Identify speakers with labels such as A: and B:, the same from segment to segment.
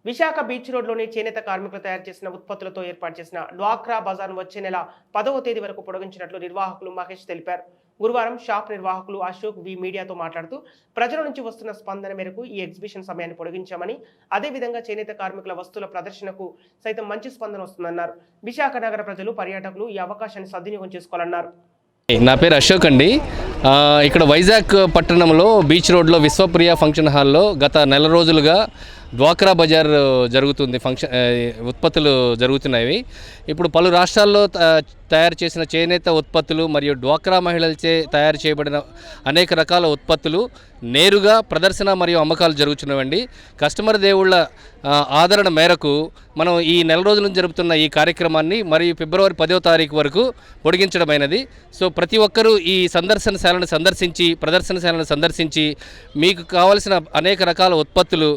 A: Visakha beach రోడ్లోని చేనేత కార్మికులు తయారు చేసిన ఉత్పత్తులతో ఏర్పాటు చేసిన డ్వాక్రా బజార్ను వచ్చే నెల 10వ తేదీ వరకు పొడిగించినట్లు నిర్వాహకులు మహేష్ తెలిపారు. గురువారం షాప్ నిర్వాహకులు అశోక్ మీడియాతో మాట్లాడుతూ ప్రజల నుంచి వస్తున్న స్పందన మేరకు ఈ ఎగ్జిబిషన్ సమయాన్ని పొడిగించామని, అదేవిధంగా చేనేత కార్మికుల వస్తువుల ప్రదర్శనకు సైతం మంచి స్పందన వస్తుందన్నారు. విశాఖ నగర ప్రజలు, పర్యాటకులు ఈ అవకాశాన్ని సద్వినియోగం చేసుకోవాలన్నారు.
B: నా పేరు అశోక్ అండి. ఇక్కడ వైజాగ్ పట్టణంలో బీచ్ రోడ్లో విశ్వప్రియ ఫంక్షన్ హాల్లో గత నెల రోజులుగా డ్వాక్రా బజార్ జరుగుతుంది. ఉత్పత్తులు జరుగుతున్నాయి. ఇప్పుడు పలు రాష్ట్రాల్లో తయారు చేసిన చేనేత ఉత్పత్తులు మరియు డ్వాక్రా మహిళలచే తయారు చేయబడిన అనేక రకాల ఉత్పత్తులు నేరుగా ప్రదర్శన మరియు అమ్మకాలు జరుగుతున్నవండి. కస్టమర్ దేవుళ్ళ ఆదరణ మేరకు మనం ఈ నెల రోజుల నుంచి జరుపుతున్న ఈ కార్యక్రమాన్ని మరియు ఫిబ్రవరి 10వ తారీఖు వరకు పొడిగించడమైనది. సో ప్రతి ఒక్కరూ ఈ ప్రదర్శనశాలను సందర్శించి మీకు కావలసిన అనేక రకాల ఉత్పత్తులు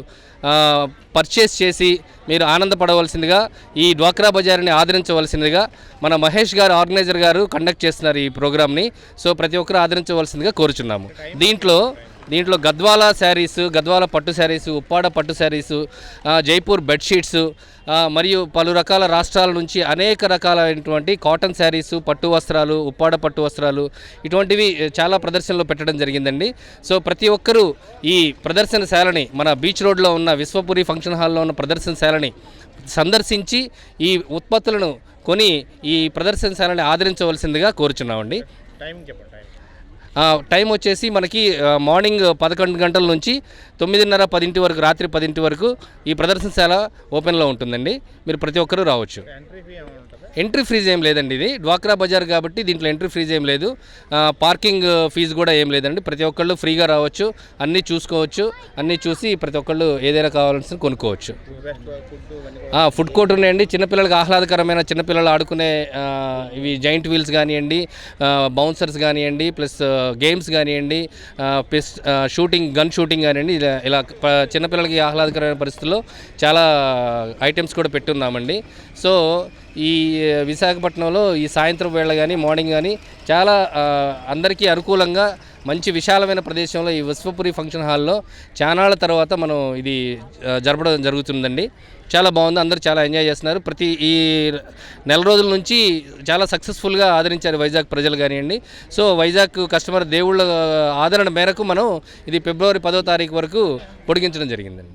B: పర్చేస్ చేసి మీరు ఆనందపడవలసిందిగా, ఈ డ్వాక్రా బజార్ని ఆదరించవలసిందిగా మన మహేష్ గారు, ఆర్గనైజర్ గారు కండక్ట్ చేస్తున్నారు ఈ ప్రోగ్రామ్ని. సో ప్రతి ఒక్కరు ఆదరించవలసిందిగా కోరుచున్నాము. దీంట్లో గద్వాల శారీసు, గద్వాల పట్టు శారీసు, ఉప్పాడ పట్టు శారీసు, జైపూర్ బెడ్షీట్సు మరియు పలు రకాల రాష్ట్రాల నుంచి అనేక రకాలైనటువంటి కాటన్ శారీసు, పట్టు వస్త్రాలు, ఉప్పాడ పట్టు వస్త్రాలు ఇటువంటివి చాలా ప్రదర్శనలో పెట్టడం జరిగిందండి. సో ప్రతి ఒక్కరూ ఈ ప్రదర్శనశాలని, మన బీచ్ రోడ్లో ఉన్న విశ్వపురి ఫంక్షన్ హాల్లో ఉన్న ప్రదర్శనశాలని సందర్శించి ఈ ఉత్పత్తులను కొని ఈ ప్రదర్శనశాలని ఆదరించవలసిందిగా కోరుచున్నామండి. టైం వచ్చేసి మనకి మార్నింగ్ 11 గంటల నుంచి 9:30-10 వరకు, రాత్రి 10 వరకు ఈ ప్రదర్శనశాల ఓపెన్లో ఉంటుందండి. మీరు ప్రతి ఒక్కరూ రావచ్చు. ఎంట్రీ ఫీజు ఏం లేదండి. ఇది డ్వాక్రా బజార్ కాబట్టి దీంట్లో ఎంట్రీ ఫీజు ఏం లేదు. పార్కింగ్ ఫీజు కూడా ఏం లేదండి. ప్రతి ఒక్కళ్ళు ఫ్రీగా రావచ్చు, అన్నీ చూసుకోవచ్చు. అన్నీ చూసి ప్రతి ఒక్కళ్ళు ఏదైనా కావాల్సిన కొనుక్కోవచ్చు. ఫుడ్ కోర్ట్ ఉన్నాయండి. చిన్నపిల్లలకు ఆహ్లాదకరమైన, చిన్నపిల్లలు ఆడుకునే ఇవి జైంట్ వీల్స్ కానివ్వండి, బౌన్సర్స్ కానివ్వండి, ప్లస్ గేమ్స్ కానివ్వండి, ప్లస్ గన్ షూటింగ్ కానివ్వండి, ఇలా చిన్నపిల్లలకి ఆహ్లాదకరమైన పరిస్థితుల్లో చాలా ఐటమ్స్ కూడా పెట్టున్నామండి. సో ఈ విశాఖపట్నంలో ఈ సాయంత్రం వేళ కానీ, మార్నింగ్ కానీ చాలా అందరికీ అనుకూలంగా మంచి విశాలమైన ప్రదేశంలో ఈ విశ్వపురి ఫంక్షన్ హాల్లో చానాళ్ళ తర్వాత మనం ఇది జరపడం జరుగుతుందండి. చాలా బాగుంది. అందరూ చాలా ఎంజాయ్ చేస్తున్నారు. ఈ నెల రోజుల నుంచి చాలా సక్సెస్ఫుల్గా ఆదరించారు వైజాగ్ ప్రజలు కానివ్వండి. సో వైజాగ్ కస్టమర్ దేవుళ్ళ ఆదరణ మేరకు మనం ఇది ఫిబ్రవరి 10వ తారీఖు వరకు పొడిగించడం జరిగిందండి.